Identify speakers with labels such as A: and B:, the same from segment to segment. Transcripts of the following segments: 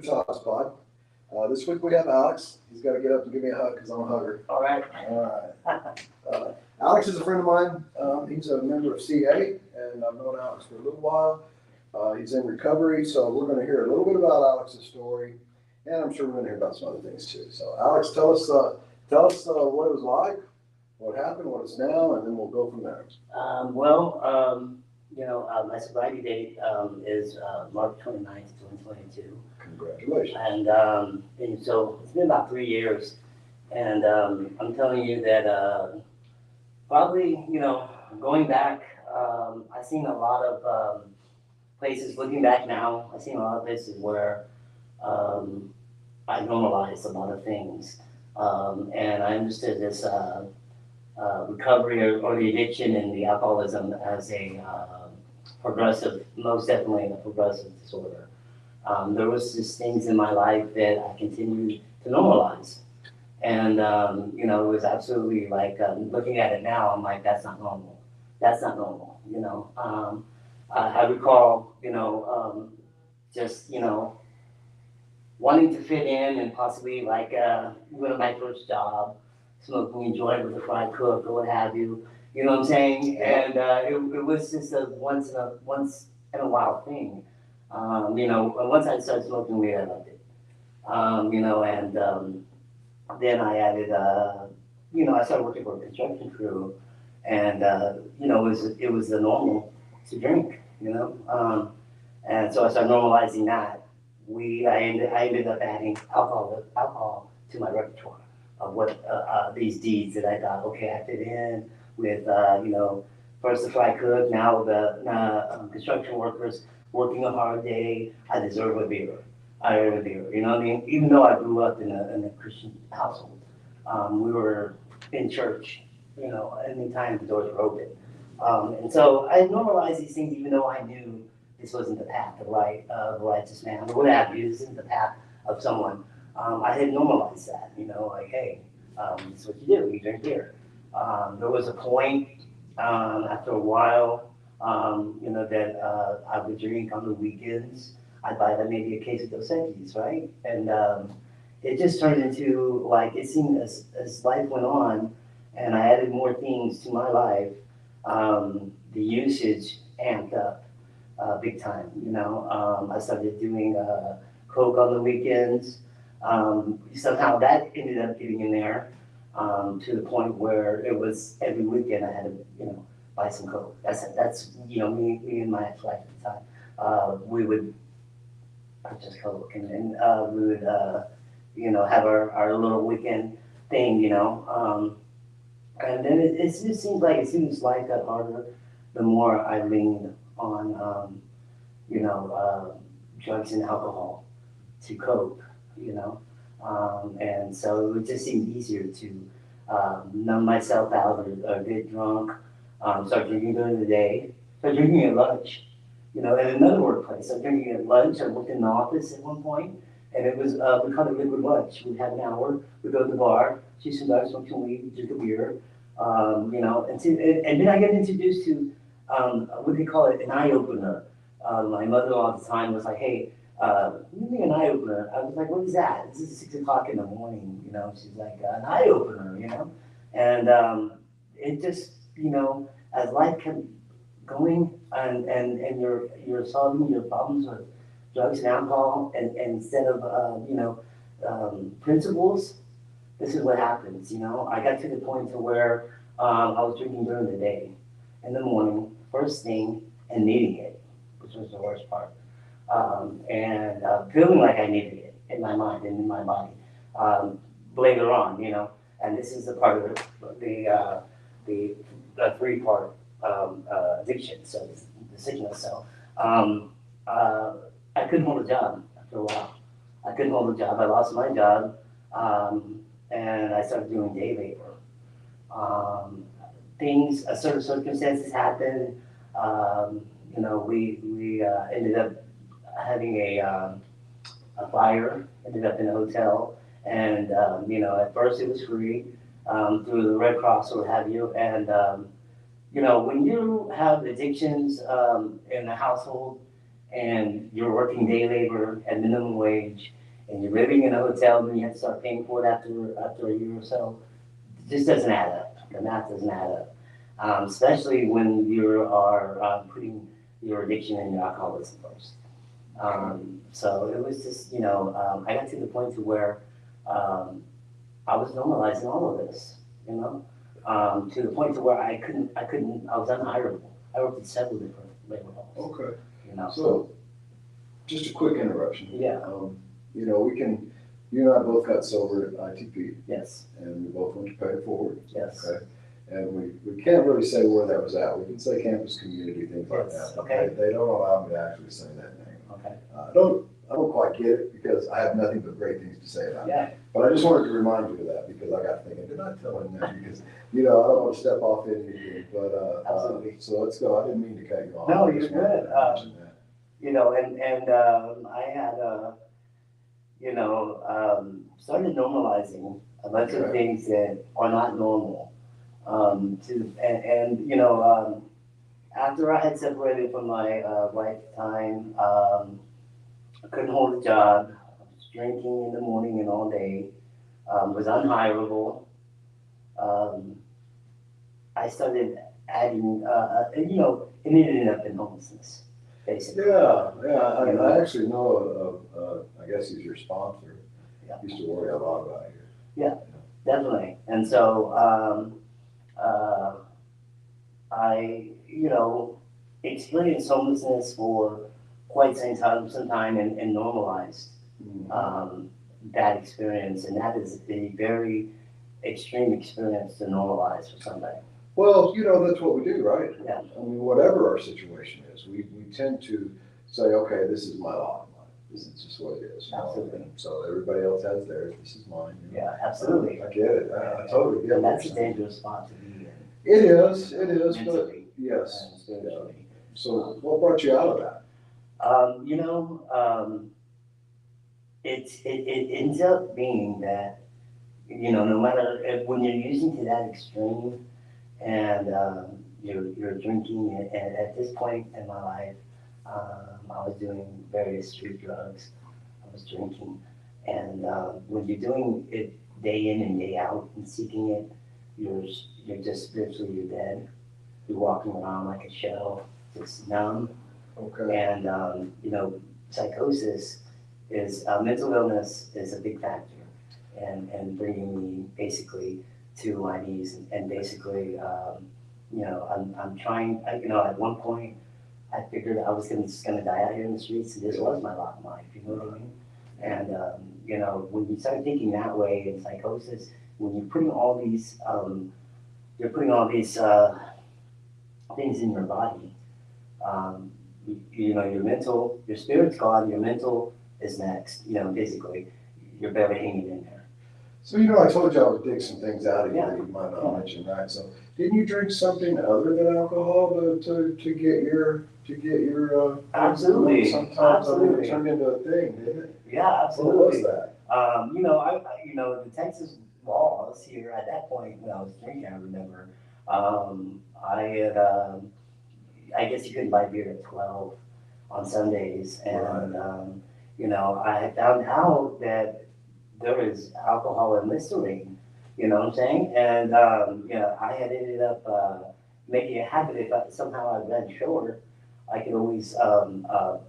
A: to Todd's Pod. This week we have Alex. He's got to get up and give me a hug because I'm a hugger.
B: All right.
A: All right. Alex is a friend of mine. He's a member of CA, and I've known Alex for a little while. He's in recovery, so we're going to hear a little bit about Alex's story, and I'm sure we're going to hear about some other things too. So, Alex, tell us what it was like, what happened, what it's now, and then we'll go from there.
B: My sobriety date is March 29th, 2022.
A: Congratulations.
B: And so it's been about 3 years. And I'm telling you that probably, going back, I've seen a lot of places, looking back now, I've seen a lot of places where I normalized a lot of things. And I understood this recovery or the addiction and the alcoholism as a progressive, most definitely a progressive disorder. There was just things in my life that I continued to normalize. And, it was absolutely like, looking at it now, I'm like, that's not normal. That's not normal, I recall, just, wanting to fit in and possibly like, with my first job, smoking a joint with a fry cook or what have you, you know what I'm saying? And it was just a once in a while thing. Once I started smoking weed, I loved it. Then I added, I started working for a construction crew, and it was the normal to drink, and so I started normalizing that. I ended up adding alcohol to my repertoire of what these deeds that I thought, okay, I fit in with, first the fry cook, now the construction workers working a hard day. I deserve a beer. I deserve a beer. You know what I mean? Even though I grew up in a Christian household, we were in church. Anytime the doors were open, and so I normalized these things, even though I knew this wasn't the path of the righteous man, or what have you. This isn't the path of someone. I had normalized that. Like, hey, this is what you do. You drink beer. There was a point after a while, that I would drink on the weekends. I'd buy them maybe a case of Dos Equis, right? And it just turned into, like, it seemed as life went on and I added more things to my life, the usage amped up big time. I started doing coke on the weekends. Somehow that ended up getting in there to the point where it was every weekend I had to, buy some coke. That's me and my ex-wife at the time. We would purchase coke, and we would have our little weekend thing, and then it just seems like as soon as life got harder, the more I leaned on drugs and alcohol to cope, and so it just seemed easier to numb myself out or get drunk, start drinking during the day, start drinking at lunch, at another workplace. Start drinking at lunch. I worked in the office at one point, and it was, we called it liquid lunch. We'd have an hour, we'd go to the bar, see some guys, smoke some weed, drink a beer, and then I get introduced to, what they call it, an eye opener. My mother-in-law at the time was like, hey, give me an eye opener. I was like, what is that? This is 6 o'clock in the morning, She's like, an eye opener, And it just, as life kept going and you're solving your problems with drugs and alcohol, and instead of, principles, this is what happens, I got to the point to where I was drinking during the day, in the morning, first thing, and needing it, which was the worst part. And feeling like I needed it in my mind and in my body later on, and this is the part of the 3-part addiction, so the sickness. So I couldn't hold a job after a while. I couldn't hold a job. I lost my job, and I started doing day labor. Certain circumstances happened. We ended up having a fire, ended up in a hotel, and at first it was free through the Red Cross or what have you, and when you have addictions in the household, and you're working day labor at minimum wage, and you're living in a hotel, and you have to start paying for it after a year or so. It just doesn't add up. The math doesn't add up. Especially when you are putting your addiction and your alcoholism first. So it was just, I got to the point to where I was normalizing all of this, to the point to where I was unhireable. I worked at several different labor laws,
A: Okay.
B: so,
A: So, just a quick interruption.
B: yeah,
A: You and I both got sober at ITP,
B: yes,
A: and we both went to Pay It Forward.
B: yes,
A: Okay. And we can't really say where that was at. We can say campus community, things like
B: Yes,
A: that. But
B: okay.
A: They don't allow me to actually say that name.
B: okay,
A: I don't quite get it because I have nothing but great things to say about it.
B: yeah,
A: But I just wanted to remind you of that because I got thinking, did I tell him that? Because, I don't want to step off anything, but,
B: Absolutely.
A: so let's go. I didn't mean to cut you off.
B: No,
A: I just
B: you're
A: wanted
B: good.
A: to mention that.
B: I had, started normalizing a bunch of
A: Okay.
B: things that are not normal. After I had separated from my wife at the time, I couldn't hold a job. I was drinking in the morning and all day. Was unhireable. Um, I started adding, it ended up in homelessness, basically.
A: Yeah, I actually know I guess he's your sponsor.
B: Yeah.
A: Used to worry a lot about you.
B: Definitely. And so I, experienced homelessness for quite some time and normalized that experience. And that is a very extreme experience to normalize for somebody.
A: Well, that's what we do, right?
B: Yeah.
A: I mean, whatever our situation is, we tend to say, okay, this is my lot in life. This is just what it is.
B: Absolutely.
A: And so everybody else has theirs. This is mine.
B: Yeah, absolutely.
A: I get it. I totally get it.
B: And that's a dangerous spot to be in.
A: It is, but
B: Mentally
A: yes.
B: and spiritually.
A: So what brought you out of that?
B: It ends up being that, no matter when you're using to that extreme and you're drinking, and at this point in my life, I was doing various street drugs. I was drinking, and when you're doing it day in and day out and seeking it, you're just spiritually you're dead. You're walking around like a shell, just numb.
A: Okay.
B: And psychosis is mental illness is a big factor, and bringing me basically to my knees, and basically, I'm trying. At one point, I figured I was just gonna die out here in the streets, and this was my lot in life. You know what I mean? And when you start thinking that way in psychosis, when you're putting all these, things in your body. Your spirit's gone, your mental is next, basically, you're barely hanging in there.
A: So, I told you I would dig some things out of you
B: Yeah.
A: that you might not mention, right? So, didn't you drink something other than alcohol to get your
B: Absolutely.
A: Sometimes
B: Absolutely.
A: it turned into a thing, didn't it?
B: Yeah,
A: What
B: absolutely.
A: was that?
B: The Texas laws here at that point when I was drinking, I remember, I guess you couldn't buy beer at 12 on Sundays, and I had found out that there is alcohol in Listerine. You know what I'm saying? And I had ended up making a habit. If somehow I ran short, I could always shoplift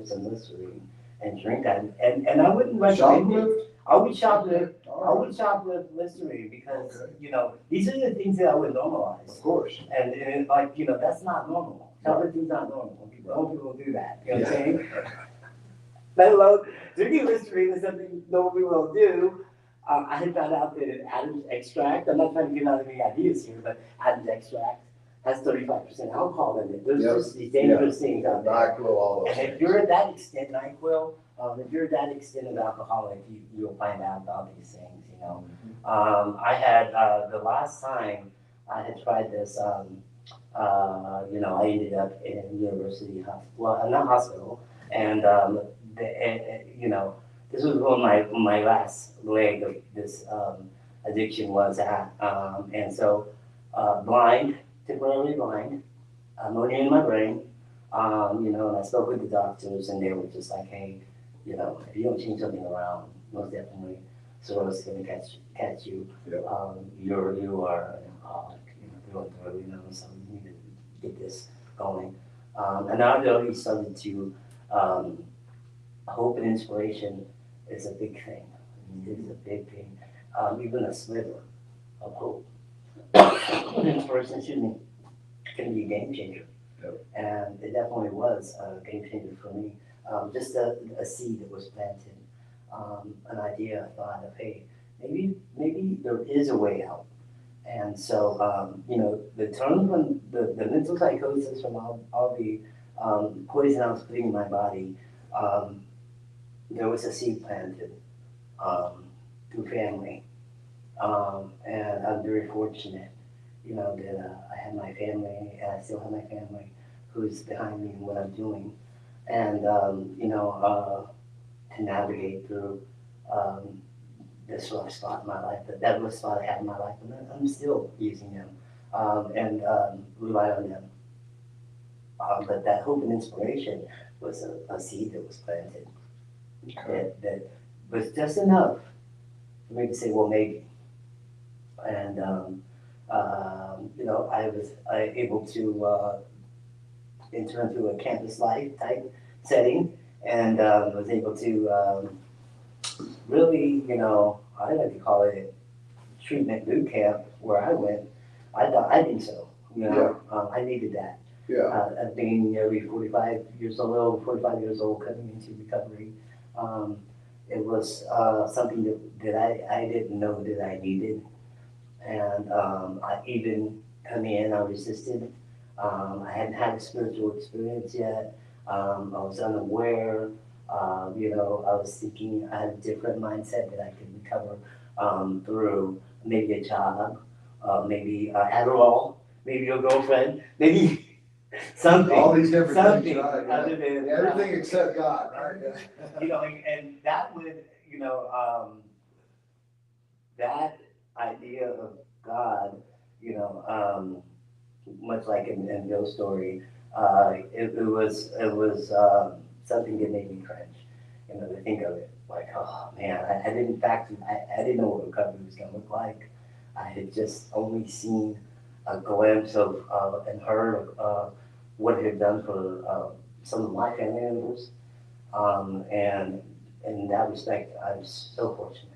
B: some Listerine and drink that. And I wouldn't recommend it.
A: Shoplift?
B: I would shoplift. I
A: All right.
B: would shoplift Listerine because
A: Okay.
B: these are the things that I would normalize.
A: Of course.
B: And that's not normal. Shoplifting's not normal. Normal people do that. You know what I'm saying? Let alone drinking Listerine is something normal people do. I had found out that Adam's extract, I'm not trying to give out any ideas here, but Adam's extract has 35% alcohol in it. There's
A: Yep.
B: just these dangerous things out there.
A: NyQuil, all those
B: And if
A: things.
B: you're at that extent, NyQuil, if you're that extent of alcoholic, you'll find out about these things, I had, the last time I had tried this, I ended up in university hospital, well, not hospital, and, this was when my last leg of this, addiction was at, and so, blind, temporarily blind, ammonia in my brain, You know, and I spoke with the doctors and they were just like, hey, you know, if you don't change something around, most definitely cirrhosis is gonna catch you.
A: Yeah.
B: You are an alcoholic, you know, through and through, you know, so you need to get this going. And I've already started to, hope and inspiration is a big thing. It is a big thing. Even a sliver of hope. Inspiration, excuse me, can be a game changer.
A: Yep.
B: And it definitely was a game changer for me. Just a seed that was planted, an idea, a thought of, hey, maybe there is a way out. And so, you know, the turn from the mental psychosis from all the poison I was putting in my body, um, there was a seed planted through family. And I'm very fortunate, you know, that I have my family, and I still have my family who's behind me in what I'm doing. And, you know, to navigate through um, this rough spot in my life, that rough spot I had in my life, and I'm still using them and rely on them. But that hope and inspiration was a seed that was planted that was just enough for me to say, well, maybe. And you know, I able to enter into a campus life type setting, and was able to really, you know, I like to call it treatment boot camp where I went. I think so. You know, I needed that.
A: Yeah.
B: Being nearly 45 years old, 45 years old, coming into recovery, it was something that I didn't know that I needed. And I even coming in, I resisted. I hadn't had a spiritual experience yet. I was unaware. You know, I was thinking I had a different mindset that I could recover through maybe a job, maybe Adderall, maybe your girlfriend, maybe something.
A: All these different
B: something
A: things, right?
B: other than
A: Everything except God, right?
B: you know, and that would, you know, that idea of God, you know, much like in Bill's story, it was something that made me cringe, you know, to think of it. Like, oh man, I didn't factor, I didn't know what recovery was gonna look like. I had just only seen a glimpse of and heard what it had done for some of my family members. And in that respect, I'm so fortunate.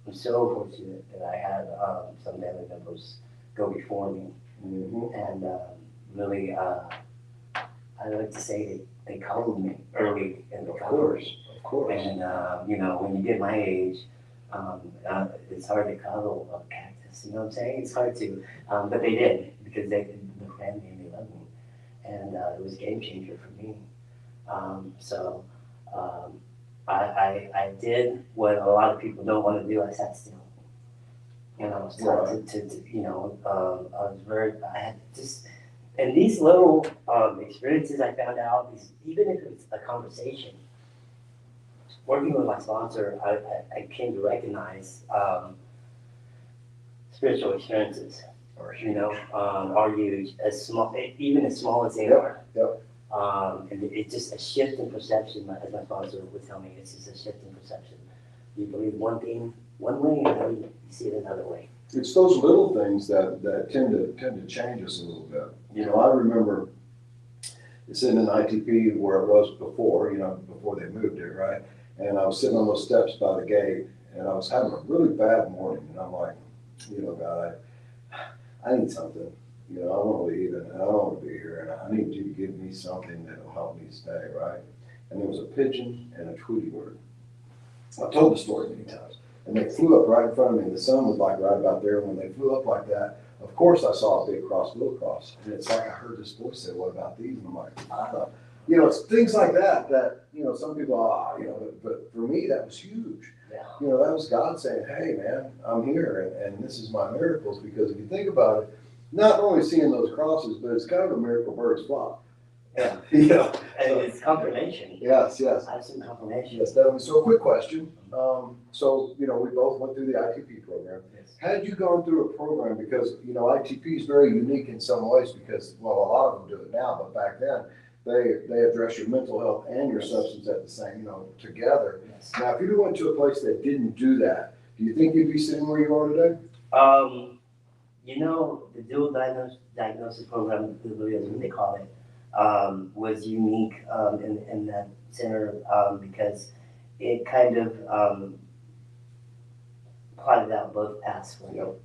B: I'm so fortunate that I had some family members go before me, and really, I like to say they coddled me early in the recovery.
A: Of course.
B: And you know, when you get my age, it's hard to cuddle a cactus. You know what I'm saying? It's hard to, but they did because the family and they loved me, and it was a game changer for me. So I did what a lot of people don't want to do. I sat still. You know, I was taught to you know, I was very, I had just, and these little experiences I found out, even if it's a conversation, working with my sponsor, I came to recognize spiritual experiences, you know, are huge, as small, even as small as they are.
A: Yep.
B: And it's just a shift in perception, as my sponsor would tell me, it's just a shift in perception. You believe one thing one way, and now you see it another way.
A: It's those little things that tend to change us a little bit. You know, I remember sitting in ITP where it was before, you know, before they moved it, right? And I was sitting on those steps by the gate, and I was having a really bad morning, and I'm like, you know, God, I need something. You know, I want to leave, and I don't want to be here, and I need you to give me something that will help me stay, right? And there was a pigeon and a Tweety bird. I've told the story many times. And they flew up right in front of me. The sun was like right about there. And when they flew up like that, of course I saw a big cross, little cross. And it's like I heard this voice say, what about these? And I'm like, I thought, you know, it's things like that, you know, some people, you know, but for me, that was huge.
B: Yeah.
A: You know, that was God saying, hey, man, I'm here, and this is my miracles. Because if you think about it, not only seeing those crosses, but it's kind of a miracle birds fly.
B: Yeah.
A: You know,
B: And it's confirmation.
A: yes.
B: Absolute confirmation.
A: Yes, definitely. So a quick question. So, you know, we both went through the ITP program.
B: Yes.
A: Had you gone through a program, because, you know, ITP is very unique in some ways because, well, a lot of them do it now, but back then, they address your mental health and your substance at the same, together.
B: Yes.
A: Now, if you went to a place that didn't do that, do you think you'd be sitting where you are today?
B: The dual diagnosis program, is what they call it, was unique in that center because it kind of plotted out both paths for you.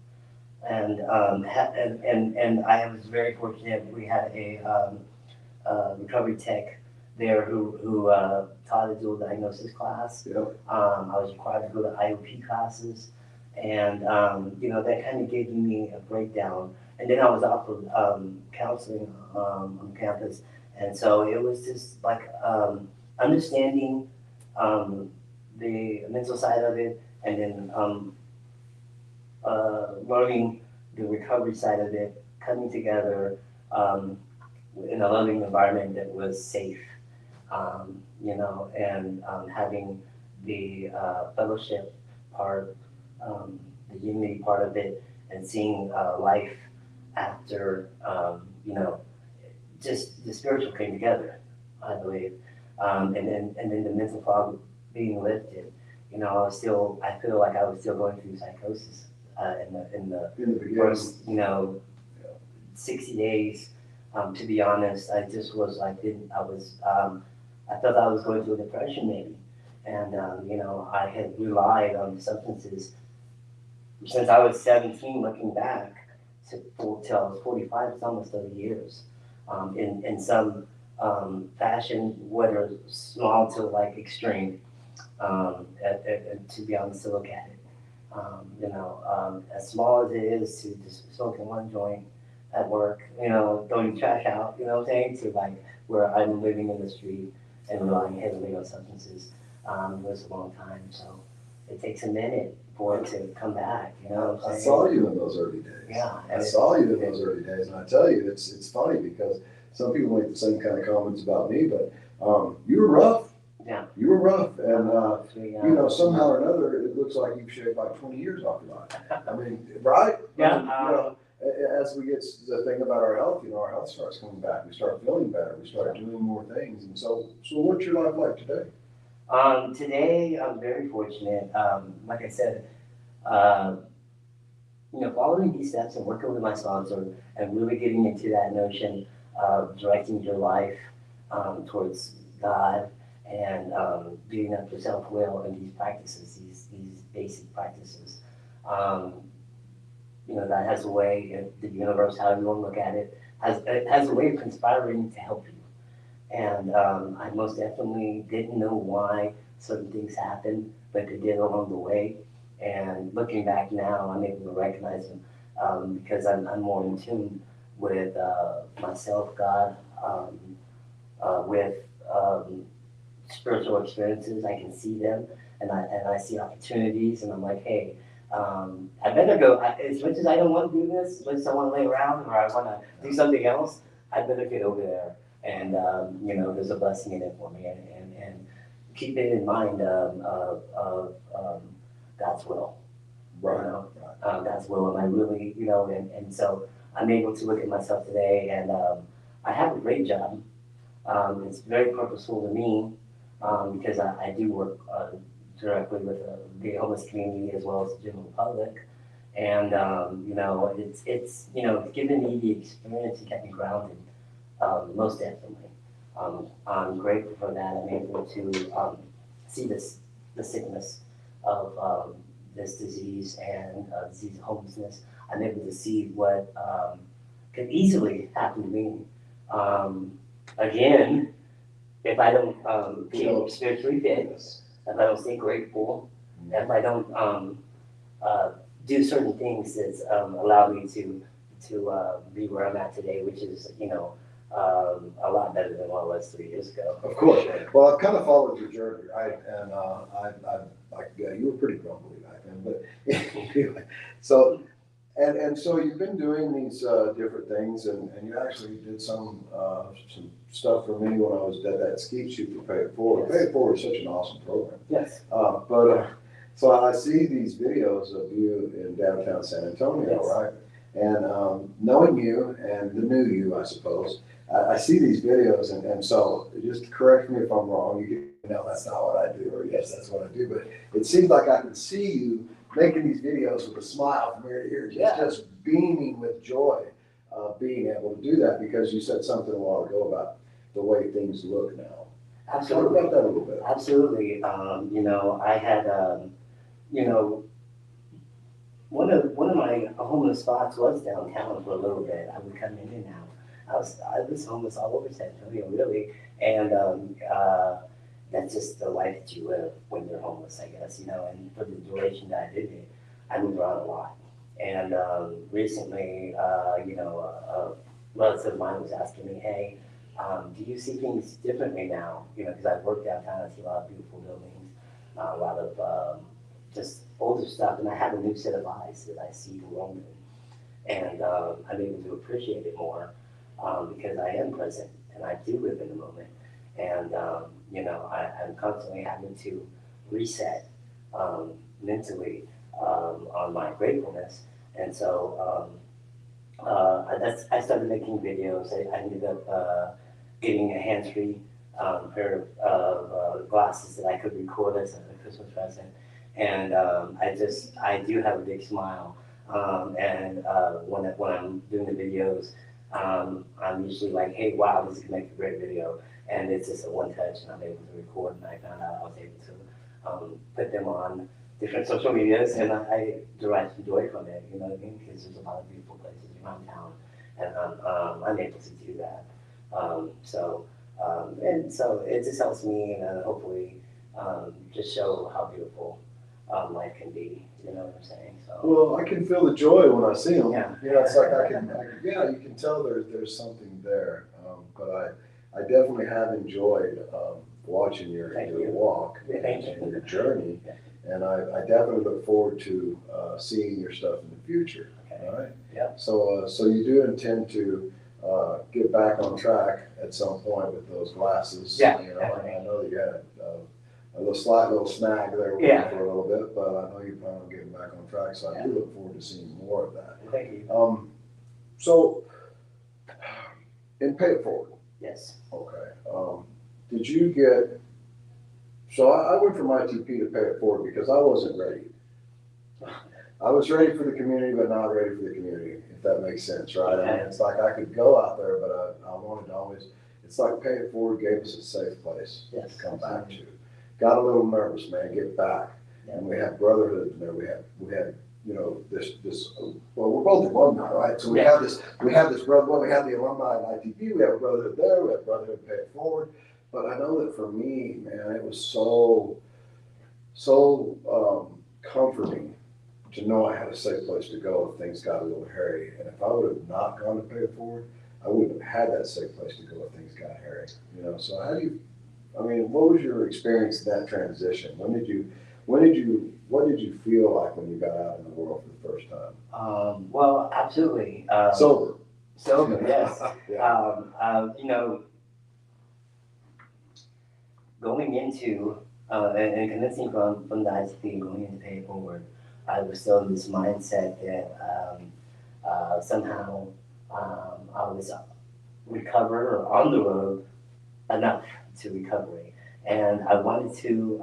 B: And I was very fortunate. We had a recovery tech there who taught a dual diagnosis class.
A: Yep.
B: I was required to go to IOP classes, and that kind of gave me a breakdown. And then I was offered counseling on campus, and so it was just like understanding the mental side of it, and then learning the recovery side of it, coming together in a loving environment that was safe, and having the fellowship part, the unity part of it, and seeing life after, just the spiritual came together, I believe, and then the mental fog being lifted. I feel like I was still going through psychosis in the
A: beginning.
B: first, 60 days. To be honest, I just was like, I thought I was going through a depression maybe. And, I had relied on substances since I was 17, looking back till I was 45, it's almost 30 years, in some fashion, whether small to like extreme, to be honest, to look at it. As small as it is to just smoking one joint at work, throwing trash out, what I'm saying, to like where I'm living in the street and relying heavily on substances, was a long time. So it takes a minute for it to come back, what I'm saying?
A: I saw you in those early days.
B: Yeah.
A: I saw you in those early days, and I tell you, it's funny because some people make the same kind of comments about me, but you were rough.
B: Yeah.
A: You were rough, and somehow or
B: Yeah.
A: another, it looks like you've shaved like 20 years off your life. I mean, right?
B: Yeah.
A: As we get the thing about our health, our health starts coming back. We start feeling better. We start doing more things, and so what's your life like today?
B: Today, I'm very fortunate. Like I said, following these steps and working with my sponsor and really getting into that notion of directing your life towards God and building up your self-will and these practices, these basic practices. That has a way, the universe, however you want to look at it, has a way of conspiring to help you. And I most definitely didn't know why certain things happened, but they did along the way. And looking back now, I'm able to recognize them because I'm more in tune with myself, God, with spiritual experiences. I can see them, and I see opportunities, and I'm like, hey, I better go. As much as I don't want to do this, as much as I want to lay around or I want to do something else, I better get over there. And there's a blessing in it for me, and keep it in mind of God's will.
A: Right.
B: God's will, and I really, and so I'm able to look at myself today, and I have a great job. It's very purposeful to me because I do work directly with the homeless community as well as the general public, and it's given me the experience to get me grounded. Most definitely. I'm grateful for that. I'm able to see the sickness of this disease and disease of homelessness. I'm able to see what could easily happen to me. Again, if I don't keep spiritually fit, if I don't stay grateful, if I don't do certain things that allow me to be where I'm at today, which is a lot better than what I was 3 years ago.
A: Of course. Well, I've kind of followed your journey, right? And you were pretty grumbly back then, but anyway. So you've been doing these different things, and you actually did some stuff for me when I was at that skeet shoot for Pay It Forward.
B: Yes.
A: Pay It Forward is such an awesome program.
B: Yes.
A: So I see these videos of you in downtown San Antonio,
B: Yes.
A: right? And knowing you and the new you, I suppose, I see these videos and so just correct me if I'm wrong. You can, no, that's not what I do, or yes, that's what I do. But it seems like I can see you making these videos with a smile from ear to ear, just beaming with joy, being able to do that because you said something a while ago about the way things look now. Talk
B: Absolutely.
A: about that a little bit.
B: Absolutely. You know, I had, you know, one of my homeless spots was downtown for a little bit. I would come in and out. I was homeless all over San Antonio, really, and that's just the life that you live when you're homeless, I guess, you know. And for the duration that I did it, I moved around a lot. And recently, you know, a relative of mine was asking me, hey, do you see things differently now? You know, because I've worked downtown, I see a lot of beautiful buildings, a lot of just older stuff, and I have a new set of eyes that I see the world in. And I'm able to appreciate it more because I am present and I do live in the moment. And, you know, I'm constantly having to reset mentally on my gratefulness. And so I started making videos. I ended up getting a hands-free pair of glasses that I could record as a Christmas present. And I do have a big smile. And when I'm doing the videos, I'm usually like, hey, wow, this could make a great video. And it's just a one touch and I'm able to record, and I found out I was able to put them on different social medias, and I derive some joy from it, you know what I mean? Because there's a lot of beautiful places around town, and I'm able to do that. And so it just helps me, and hopefully just show how beautiful life can be, you know what I'm saying? So.
A: Well, I can feel the joy when I see them.
B: Yeah.
A: You know, it's like yeah, you can tell there's something there. But I definitely have enjoyed watching your walk and your journey.
B: Yeah.
A: And I definitely look forward to seeing your stuff in the future.
B: Okay.
A: All right.
B: Yeah.
A: So you do intend to get back on track at some point with those glasses.
B: Yeah.
A: You know, I know that you had a slight little snag there with
B: Yeah.
A: for a little bit, but I know you plan on getting back on track. So I do look forward to seeing more of that.
B: Thank you.
A: So in Pay It Forward.
B: Yes.
A: Okay. Did you get? So I went from ITP to Pay It Forward because I wasn't ready. I was ready for the community, but not ready for the community, if that makes sense, right?
B: Okay.
A: I mean, it's like I could go out there, but I wanted to always, it's like Pay It Forward gave us a safe place
B: Yes.
A: to come back to. Got a little nervous, man, get back. And we had brotherhood in there. We had, you know, this, well, we're both alumni, right? So we have this brother, well, we have the alumni at ITP, we have a brotherhood there, we have brotherhood Pay It Forward. But I know that for me, man, it was so comforting to know I had a safe place to go if things got a little hairy. And if I would have not gone to Pay It Forward, I wouldn't have had that safe place to go if things got hairy. You know, so what was your experience in that transition? What did you feel like when you got out in the world for the first time?
B: Well, absolutely.
A: Sober,
B: yes.
A: Yeah.
B: You know, going into and convincing from the ICP going into Pay It Forward, I was still in this mindset that somehow I was recovered or on the road enough to recovery. And I wanted to,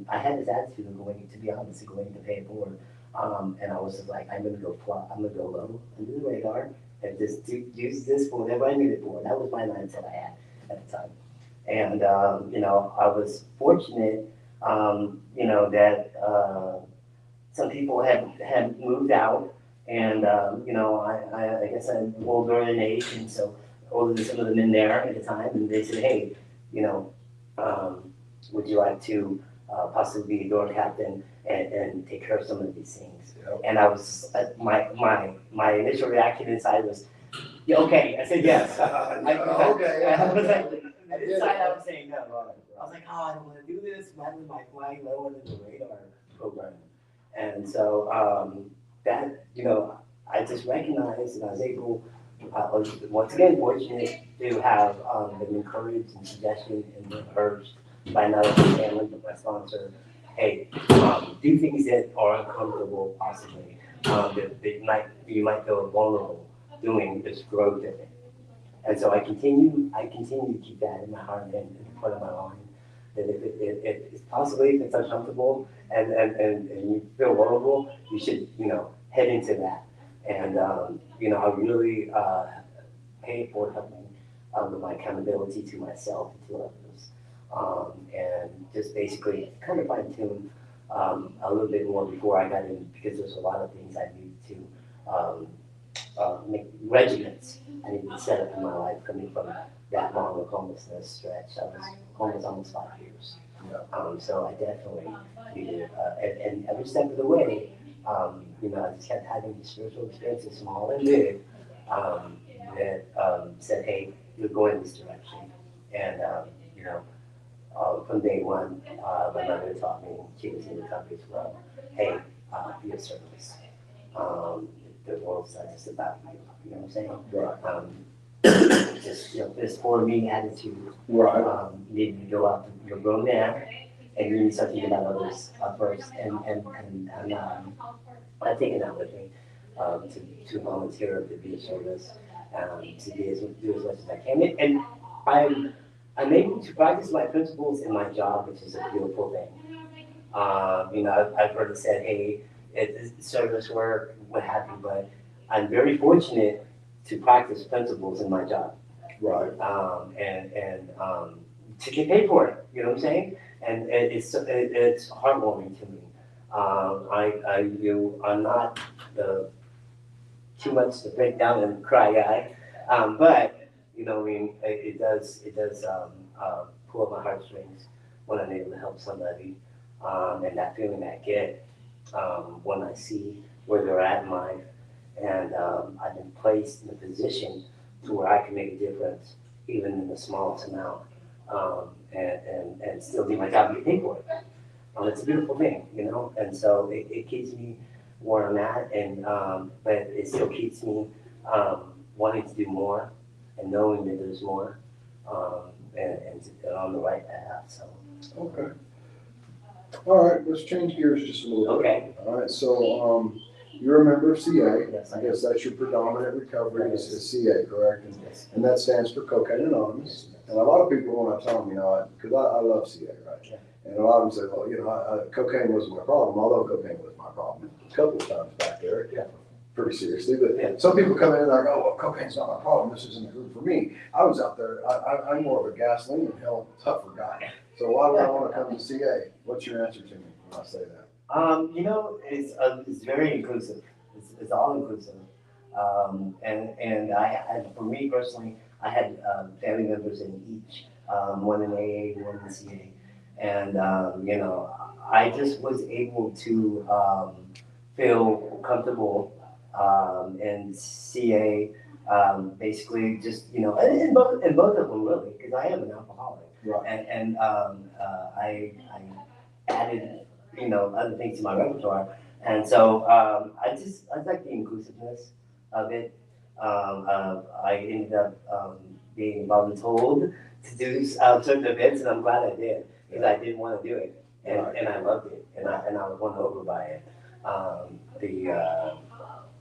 B: I had this attitude of going, to be honest, going to Pay It Forward. And I was just like, I'm gonna go low under the radar and just use this for whatever I needed for. That was my mindset I had at the time. And, you know, I was fortunate, you know, that some people had moved out, and, you know, I guess I'm older in age, and so older than some of the men there at the time, and they said, hey, you know, would you like to possibly be a door captain and take care of some of these things?
A: Yep.
B: And I was, my initial reaction inside was, yeah, okay. I said yes.
A: Okay.
B: I was like, inside I was saying no. I was like, oh, I don't want to do this. Why was my flying low under the radar program? And so that, you know, I just recognized and I was able, once again, fortunate to have been encouraged and suggested and urged by another family, my sponsor, hey, do things that are uncomfortable, possibly, that you might feel vulnerable doing this growth in it. And so I continue to keep that in my heart and in the front of my mind. That if it's possibly if it's uncomfortable and you feel vulnerable, you should, head into that. And, I really pay for helping with my accountability to myself and to others. And just basically kind of fine tune a little bit more before I got in, because there's a lot of things I need to make regiments I need to set up in my life coming from that long of homelessness stretch. I was homeless almost 5 years. So I definitely needed, and every step of the way, I just kept having these spiritual experiences, small and big, that said, hey, you're going this direction. And, from day one, my mother taught me, she was in recovery as well, hey, be of service. The world's not just about you, you know what I'm saying?
A: Right.
B: Just, this for me attitude.
A: Right.
B: Needing to go out, you're grown man, and you need something about others first. And I've taken that with me, to volunteer, to be of service, to do as much as I can. And I'm able to practice my principles in my job, which is a beautiful thing. I've heard it said, hey, it's service work, what have you, but I'm very fortunate to practice principles in my job.
A: Right.
B: And to get paid for it, you know what I'm saying? And it's heartwarming to me. I'm not too much to break down and cry guy, but it does pull at my heartstrings when I'm able to help somebody, and that feeling I get when I see where they're at in life, and I've been placed in a position to where I can make a difference, even in the smallest amount, and still do my job and get paid for it. It's a beautiful thing, and so it keeps me where I'm at, and but it still keeps me wanting to do more and knowing that there's more, and on the right path. So.
A: Okay. All right, let's change gears just a little bit.
B: Okay.
A: All right, so you're a member of CA.
B: Yes,
A: I guess that's your predominant recovery is CA, correct?
B: Yes.
A: And that stands for Cocaine Anonymous. And a lot of people, when I tell them, because I love CA, right?
B: Yeah.
A: And a lot of them say, well, cocaine wasn't my problem, although cocaine was my problem a couple of times back there.
B: Yeah.
A: Pretty seriously, but
B: Yeah.
A: some people come in and like, oh, well, cocaine's not my problem. This isn't good for me. I was out there. I'm more of a gasoline and hell tougher guy. So why would I want to come to CA? What's your answer to me when I say that?
B: It's very inclusive. It's all inclusive. And for me personally, I had family members in each, one in AA, one in CA, and I just was able to feel comfortable in CA. Basically, just in both of them really, because I am an alcoholic.
A: Right.
B: And I added other things to my repertoire, and so I like the inclusiveness of it. I ended up being voluntold to do certain events, and I'm glad I did, because I didn't want to do it, and I loved it, and I was won over by it.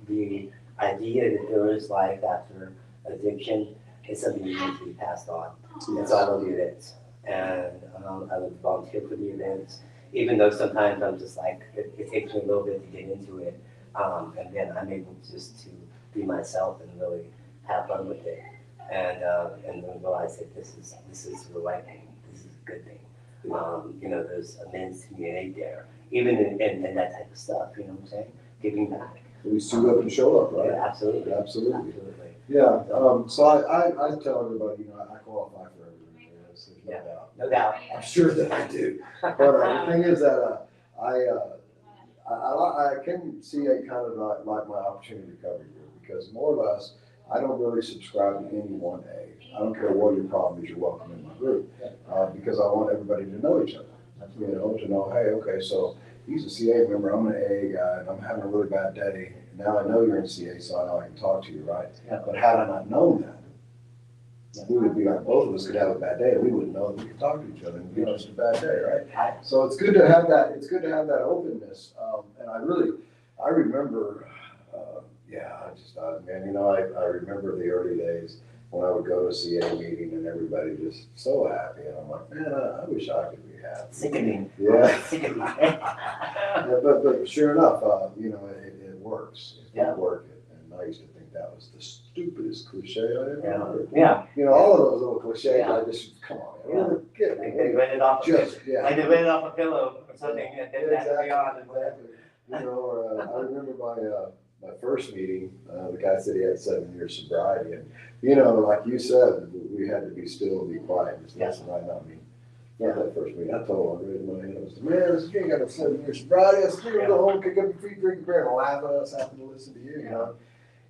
B: The idea that there is life after addiction is something that needs to be passed on. And so I love the events, and I would volunteer for the events, even though sometimes I'm just like, it takes me a little bit to get into it, and then I'm able just to be myself and really have fun with it, and then realize that this is the right thing, this is a good thing. There's a men's community there, even in that type of stuff, you know what I'm saying? Giving back.
A: We suit up and show up, right?
B: Yeah, absolutely.
A: Absolutely. Yeah. So I tell everybody, I qualify for everything. There's no doubt.
B: No doubt.
A: I'm sure that I do. But the thing is that I can see a kind of like my opportunity recovery group, because more or less I don't really subscribe to any one A. I don't care what your problem is, you're welcome in my group, because I want everybody to know each other. To know, hey, okay, so he's a CA member, I'm an AA guy, and I'm having a really bad day. Now I know you're in CA, so I know I can talk to you, right?
B: Yeah.
A: But had I not known that, we would be like, both of us could have a bad day, and we wouldn't know that we could talk to each other, and it'd be just a bad day, right? So it's good to have that. It's good to have that openness. And I remember, man, I remember the early days. when I would go to a CA meeting and everybody just so happy, and I'm like, man, I wish I could be happy.
B: Sickening.
A: Yeah.
B: Sickening.
A: Yeah, but sure enough, you know, it works. If
B: Yeah.
A: you work it, and I used to think that was the stupidest cliche I ever heard.
B: Yeah.
A: You know, all of those little cliches,
B: Yeah.
A: I just, come on, man,
B: Yeah.
A: we're kidding.
B: Like they read it off.
A: Just, yeah.
B: Like they read it off a pillow or something, and then that's
A: Exactly,
B: beyond and whatever.
A: exactly. You know, or, I remember my first meeting, the guy said he had 7 years sobriety, and, you know, like you said, we had to be still and be quiet, just listen, right, not me. Not that first meeting, I told him, I raised my hand, I said, man, you ain't got no 7 years sobriety, I said, you're gonna go home, kick up your feet, drink a beer, and laugh at us having to listen to you, you know?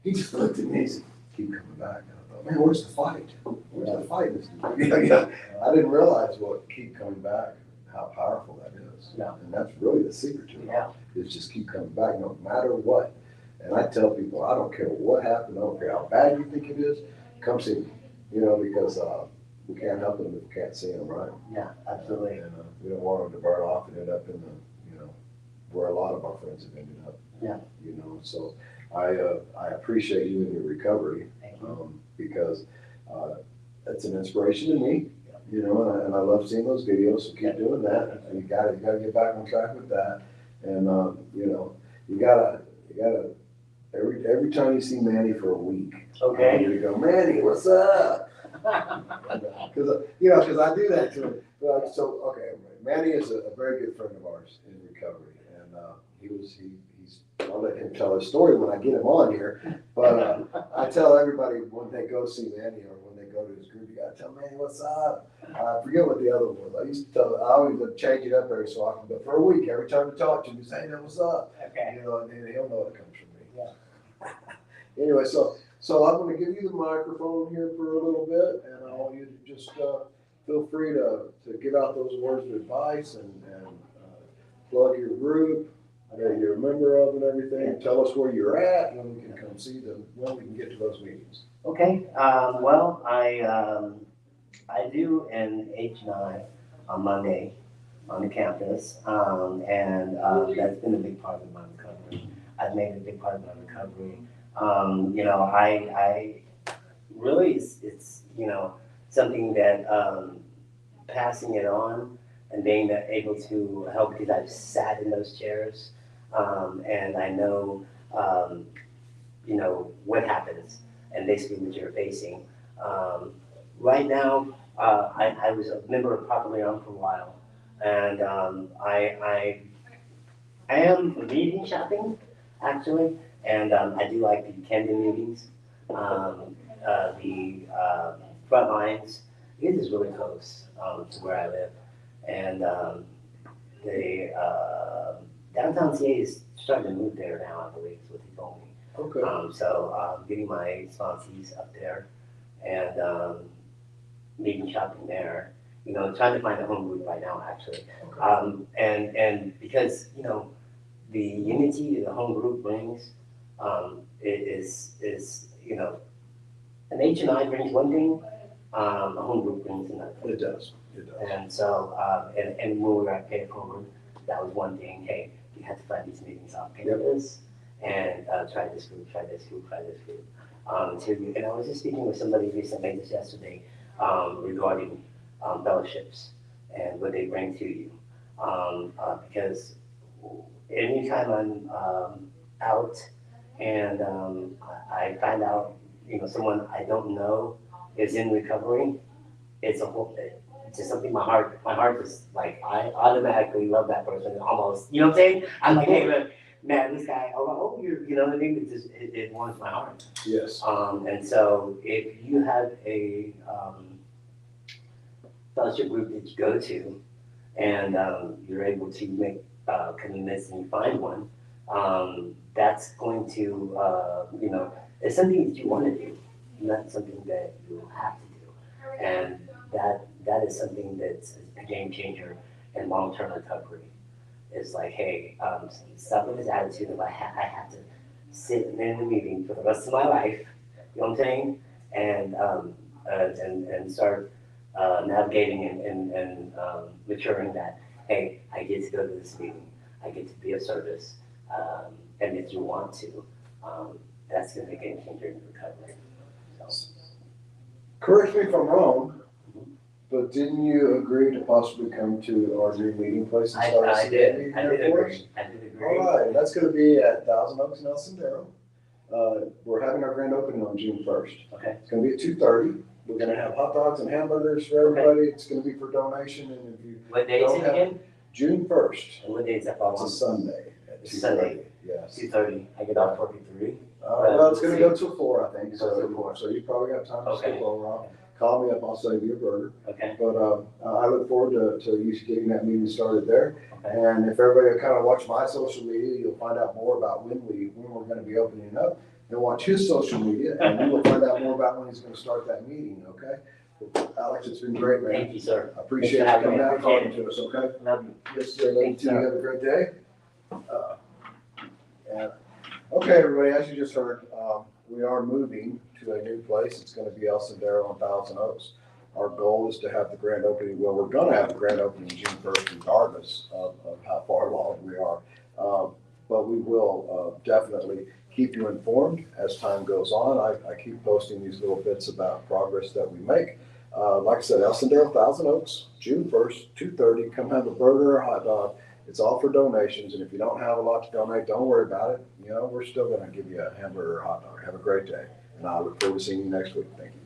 A: He just looked at me and said, keep coming back, and I thought, man, where's the fight? Where's the fight? Yeah. I didn't realize what keep coming back, how powerful that is.
B: Yeah.
A: And that's really the secret to it.
B: Yeah.
A: Is just keep coming back no matter what. And I tell people, I don't care what happened, I don't care how bad you think it is, come see me. You know, because we can't help them if we can't see them, right?
B: Yeah, absolutely.
A: And we don't want them to burn off and end up in the, you know, where a lot of our friends have ended up.
B: Yeah.
A: You know, so I appreciate you and your recovery,
B: Thank you.
A: because that's an inspiration to me. You know, and I love seeing those videos, so keep doing that. And you gotta get back on track with that. And you know, you gotta every time you see Manny for a week,
B: Okay.
A: you go, Manny, what's up? Because I do that to him. But, so okay, Manny is a very good friend of ours in recovery, and he's. I'll let him tell his story when I get him on here. But I tell everybody when they go see Manny or when they go to his group, you gotta tell Manny what's up. I forget what the other one was. I used to tell. I always change it up every so often, but for a week, every time I talk to him, you say, "Hey, what's up?"
B: Okay.
A: You know, and he'll know it comes from me.
B: Yeah.
A: Anyway, so I'm going to give you the microphone here for a little bit, and I want you to just feel free to give out those words of advice and plug your group that you're a member of and everything. Tell us where you're at, and when we can come see them, when we can get to those meetings.
B: Okay. Well, I do an H9 on Monday on the campus, and that's been a big part of my recovery. I've made it a big part of my recovery. You know, I really, it's you know, something that passing it on and being able to help, because I've sat in those chairs, and I know, you know, what happens and basically what you're facing. Right now, I was a member of Properly Armed for a while, and I am meeting shopping, actually, and I do like the Camden meetings. The front lines, it is really close to where I live, and the downtown CA is starting to move there now, I believe, is what they told me.
A: Okay.
B: So getting my sponsees up there and meeting shopping there, you know, trying to find a home group right now, actually. And because, you know, the unity the home group brings is you know, an H&I brings one thing, a home group brings another.
A: It does. It does.
B: And so, and when we were at Pay Program, that was one thing. Hey, you had to find these meetings off campus and try this group, try this group, try this group. And I was just speaking with somebody recently, just yesterday, regarding fellowships and what they bring to you. Because anytime I'm out and I find out, you know, someone I don't know is in recovery, it's just something my heart is like, I automatically love that person almost, you know what I'm saying? I'm like, hey, look, man, this guy, you know what I mean? It warms my heart.
A: Yes.
B: And so if you have a fellowship group that you go to and you're able to make commitments and you find one, that's going to, you know, it's something that you want to do, not something that you have to do. And that is something that's a game changer in long-term recovery. It's like, hey, stop with this attitude of I have to sit in a meeting for the rest of my life, you know what I'm saying? And start navigating and maturing that, hey, I get to go to this meeting, I get to be of service, and if you want to, that's going to be a game changer in recovery. So.
A: correct me if I'm wrong, but didn't you agree to possibly come to our new meeting place and start a
B: I
A: CA
B: did,
A: meeting
B: I
A: there
B: did
A: for us?
B: agree, I did agree.
A: All right, and that's gonna be at Thousand Oaks, Nelson Darrow. We're having our grand opening on June first.
B: Okay,
A: It's gonna be at 2:30. We're gonna have hot dogs and hamburgers for everybody. It's gonna be for donation, and if you,
B: what day is it again?
A: June 1st,
B: And what day is that fall
A: it's a
B: on?
A: Sunday at
B: It's
A: 2:30.
B: Sunday.
A: Yes.
B: 2:30, I get off work at 3.
A: Well, it's gonna go till 4, I think,
B: Go till
A: so,
B: 4.
A: so you probably got time to
B: Okay.
A: skip over. Call me up, I'll save you a burger.
B: Okay,
A: But, I look forward to you getting that meeting started there.
B: okay,
A: And if everybody will kind of watch my social media, you'll find out more about when we're gonna be opening up. And watch his social media, and you will find out more about when he's gonna start that meeting, okay? Alex, it's been great, man.
B: thank you, sir.
A: I appreciate you coming out and talking to us, okay?
B: Love you.
A: Yes, sir. Love you
B: Thanks,
A: too.
B: sir.
A: You have a great day. And, okay, everybody, as you just heard, we are moving to a new place. It's gonna be El Sendero on Thousand Oaks. Our goal is to have the grand opening, well, we're gonna have the grand opening June 1st regardless of how far along we are. But we will definitely keep you informed as time goes on. I keep posting these little bits about progress that we make. Like I said, El Sendero, Thousand Oaks, June 1st, 2:30. Come have a burger or a hot dog. It's all for donations, and if you don't have a lot to donate, don't worry about it. You know, we're still gonna give you a hamburger or a hot dog. Have a great day, and I look forward to seeing you next week. Thank you.